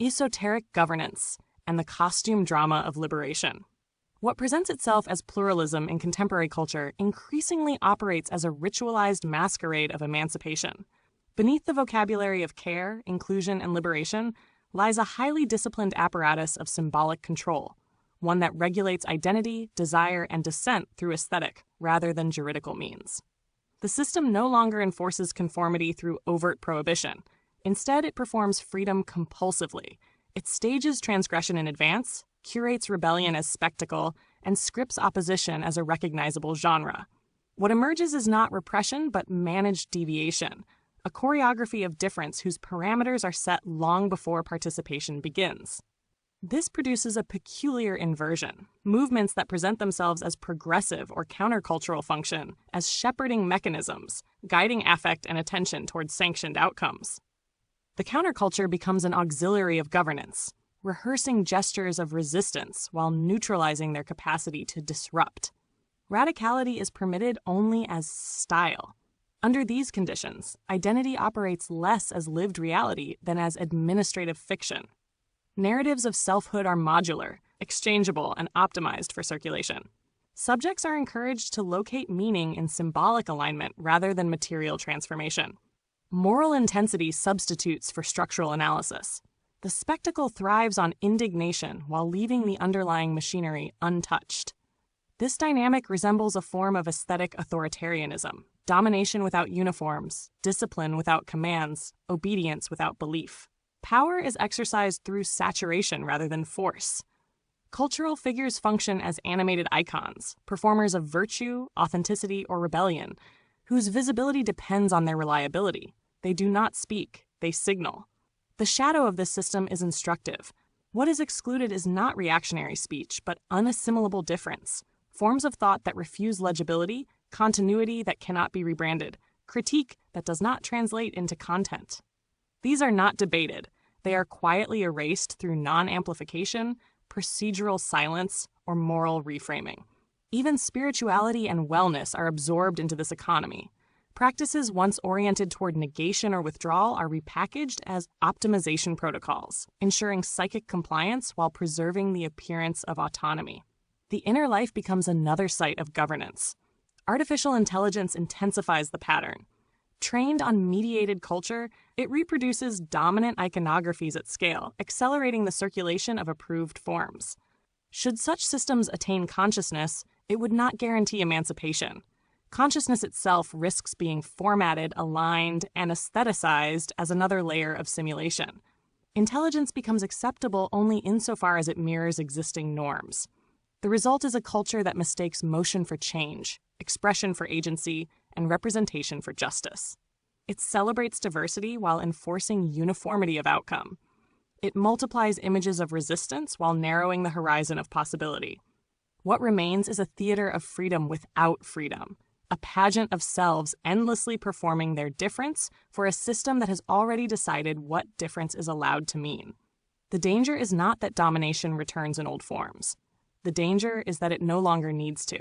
esoteric governance, and the costume drama of liberation. What presents itself as pluralism in contemporary culture increasingly operates as a ritualized masquerade of emancipation. Beneath the vocabulary of care, inclusion, and liberation lies a highly disciplined apparatus of symbolic control, one that regulates identity, desire, and dissent through aesthetic rather than juridical means. The system no longer enforces conformity through overt prohibition. Instead, it performs freedom compulsively. It stages transgression in advance, curates rebellion as spectacle, and scripts opposition as a recognizable genre. What emerges is not repression, but managed deviation, a choreography of difference whose parameters are set long before participation begins. This produces a peculiar inversion. Movements that present themselves as progressive or countercultural function as shepherding mechanisms, guiding affect and attention towards sanctioned outcomes. The counterculture becomes an auxiliary of governance, rehearsing gestures of resistance while neutralizing their capacity to disrupt. Radicality is permitted only as style. Under these conditions, identity operates less as lived reality than as administrative fiction. Narratives of selfhood are modular, exchangeable, and optimized for circulation. Subjects are encouraged to locate meaning in symbolic alignment rather than material transformation. Moral intensity substitutes for structural analysis. The spectacle thrives on indignation while leaving the underlying machinery untouched. This dynamic resembles a form of aesthetic authoritarianism, domination without uniforms, discipline without commands, obedience without belief. Power is exercised through saturation rather than force. Cultural figures function as animated icons, performers of virtue, authenticity, or rebellion, whose visibility depends on their reliability. They do not speak, they signal. The shadow of this system is instructive. What is excluded is not reactionary speech, but unassimilable difference, forms of thought that refuse legibility, continuity that cannot be rebranded, critique that does not translate into content. These are not debated. They are quietly erased through non-amplification, procedural silence, or moral reframing. Even spirituality and wellness are absorbed into this economy. Practices once oriented toward negation or withdrawal are repackaged as optimization protocols, ensuring psychic compliance while preserving the appearance of autonomy. The inner life becomes another site of governance. Artificial intelligence intensifies the pattern. Trained on mediated culture, it reproduces dominant iconographies at scale, accelerating the circulation of approved forms. Should such systems attain consciousness, it would not guarantee emancipation. Consciousness itself risks being formatted, aligned, and aestheticized as another layer of simulation. Intelligence becomes acceptable only insofar as it mirrors existing norms. The result is a culture that mistakes motion for change, expression for agency, and representation for justice. It celebrates diversity while enforcing uniformity of outcome. It multiplies images of resistance while narrowing the horizon of possibility. What remains is a theater of freedom without freedom, a pageant of selves endlessly performing their difference for a system that has already decided what difference is allowed to mean. The danger is not that domination returns in old forms. The danger is that it no longer needs to.